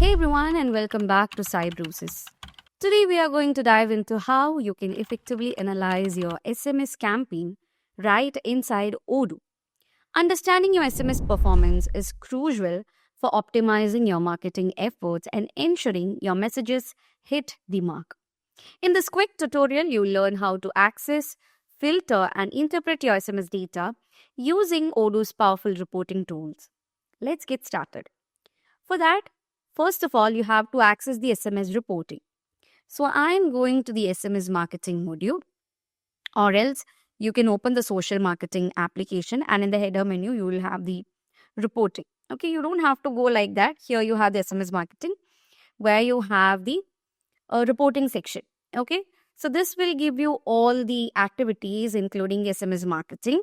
Hey everyone, and welcome back to Cybrosys. Today we are going to dive into how you can effectively analyze your SMS campaign right inside Odoo. Understanding your SMS performance is crucial for optimizing your marketing efforts and ensuring your messages hit the mark. In this quick tutorial, you'll learn how to access, filter, and interpret your SMS data using Odoo's powerful reporting tools. Let's get started. For that, first of all, you have to access the SMS reporting. So I'm going to the SMS marketing module, or else you can open the social marketing application, and in the header menu, you will have the reporting. Okay, you don't have to go like that. Here you have the SMS marketing where you have the reporting section. Okay, so this will give you all the activities, including SMS marketing.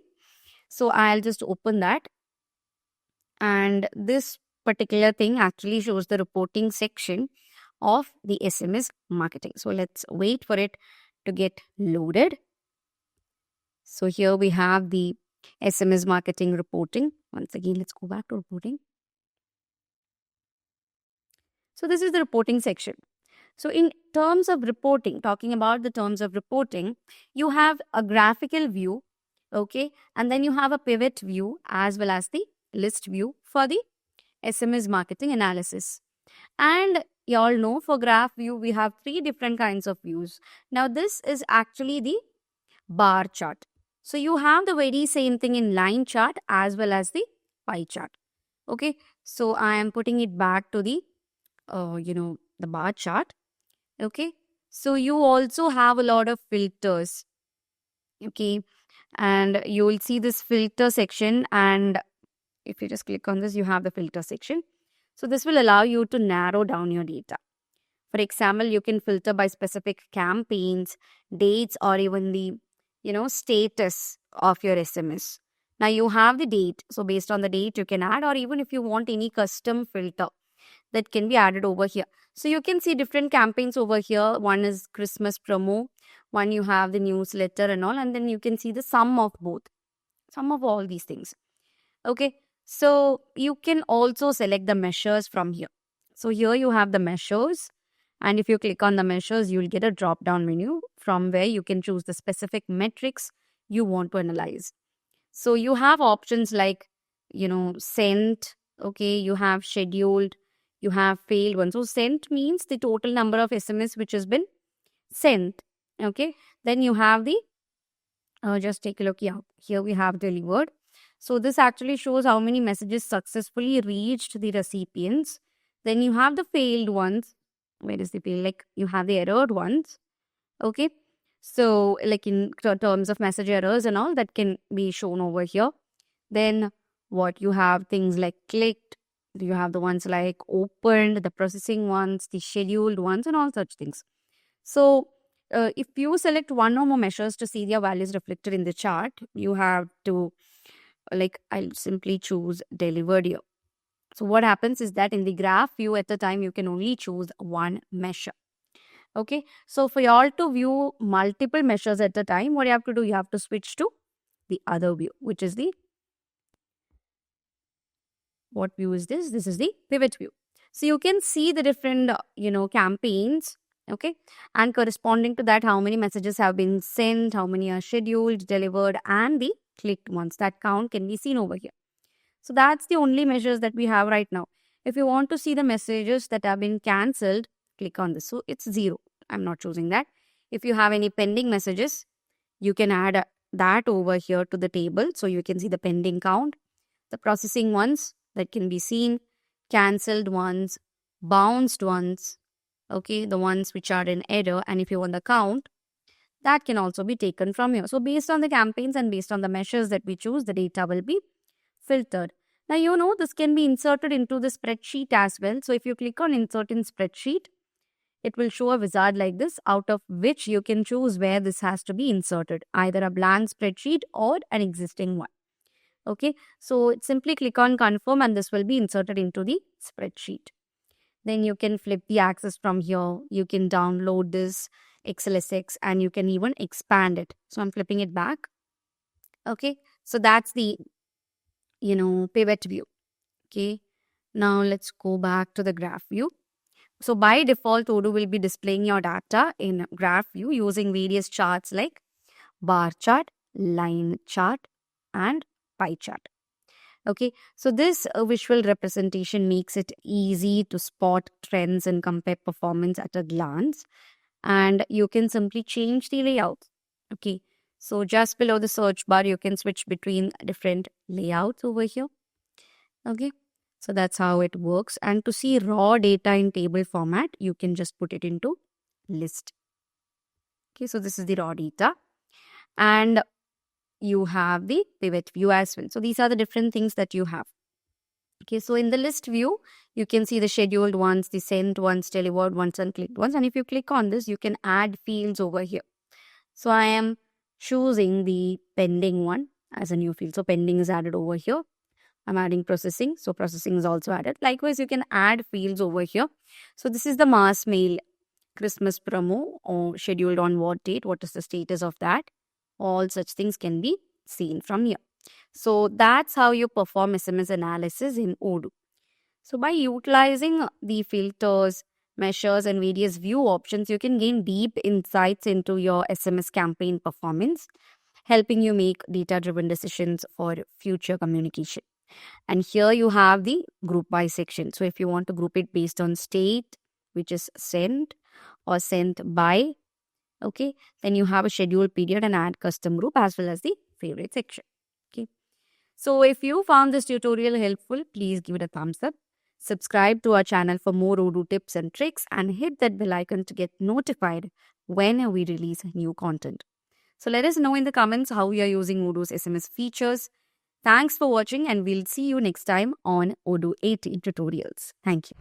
So I'll just open that, and this particular thing actually shows the reporting section of the SMS marketing. So let's wait for it to get loaded. So here we have the SMS marketing reporting. Once again, let's go back to reporting. So this is the reporting section. So in terms of reporting, talking about the terms of reporting, you have a graphical view, okay, and then you have a pivot view as well as the list view for the SMS marketing analysis. And you all know for graph view, we have three different kinds of views. Now, this is actually the bar chart. So, you have the very same thing in line chart as well as the pie chart. Okay. So, I am putting it back to the, the bar chart. Okay. So, you also have a lot of filters. Okay. And you will see this filter section. And if you just click on this, you have the filter section. So this will allow you to narrow down your data. For example, you can filter by specific campaigns, dates, or even the, status of your SMS. Now you have the date. So based on the date, you can add, or even if you want any custom filter that can be added over here. So you can see different campaigns over here. One is Christmas promo, one you have the newsletter and all, and then you can see the sum of both, sum of all these things. Okay. So you can also select the measures from here. So here you have the measures. And if you click on the measures, you'll get a drop down menu from where you can choose the specific metrics you want to analyze. So you have options like, sent, okay, you have scheduled, you have failed one. So sent means the total number of SMS which has been sent. Okay. Then you have the, just take a look. Yeah, here we have delivered. So this actually shows how many messages successfully reached the recipients. Then you have the failed ones. Where is the fail? Like you have the errored ones. Okay. So like in terms of message errors and all that can be shown over here. Then what you have things like clicked. You have the ones like opened, the processing ones, the scheduled ones and all such things. So if you select one or more measures to see their values reflected in the chart, you have to I'll simply choose delivered here. So what happens is that in the graph view at the time, you can only choose one measure. Okay. So for you all to view multiple measures at a time, what you have to do, you have to switch to the other view, which is what view is this? This is the pivot view. So you can see the different, campaigns. Okay. And corresponding to that, how many messages have been sent, how many are scheduled, delivered, and the clicked ones. That count can be seen over here. So that's the only measures that we have right now. If you want to see the messages that have been cancelled, click on this. So it's 0. I'm not choosing that. If you have any pending messages, you can add that over here to the table. So you can see the pending count, the processing ones that can be seen, cancelled ones, bounced ones, okay, the ones which are in error. And if you want the count, that can also be taken from here. So based on the campaigns and based on the measures that we choose, the data will be filtered. Now, this can be inserted into the spreadsheet as well. So if you click on insert in spreadsheet, it will show a wizard like this, out of which you can choose where this has to be inserted, either a blank spreadsheet or an existing one. Okay, so simply click on confirm and this will be inserted into the spreadsheet. Then you can flip the access from here. You can download this XLSX and you can even expand it. So I'm flipping it back. Okay, so that's the, pivot view. Okay, now let's go back to the graph view. So by default, Odoo will be displaying your data in graph view using various charts like bar chart, line chart, and pie chart. Okay, so this visual representation makes it easy to spot trends and compare performance at a glance. And you can simply change the layout. Okay, so just below the search bar, you can switch between different layouts over here. Okay, so that's how it works. And to see raw data in table format, you can just put it into list. Okay, so this is the raw data. And you have the pivot view as well. So these are the different things that you have. Okay, so in the list view, you can see the scheduled ones, the sent ones, delivered ones, and clicked ones. And if you click on this, you can add fields over here. So I am choosing the pending one as a new field. So pending is added over here. I'm adding processing. So processing is also added. Likewise, you can add fields over here. So this is the mass mail Christmas promo or scheduled on what date. What is the status of that? All such things can be seen from here. So that's how you perform SMS analysis in Odoo. So by utilizing the filters, measures, and various view options, you can gain deep insights into your SMS campaign performance, helping you make data-driven decisions for future communication. And here you have the group by section. So if you want to group it based on state, which is sent or sent by, okay, then you have a schedule period and add custom group as well as the favorite section. Okay. So if you found this tutorial helpful, please give it a thumbs up. Subscribe to our channel for more Odoo tips and tricks and hit that bell icon to get notified when we release new content. So let us know in the comments how you are using Odoo's SMS features. Thanks for watching and we'll see you next time on Odoo 18 tutorials. Thank you.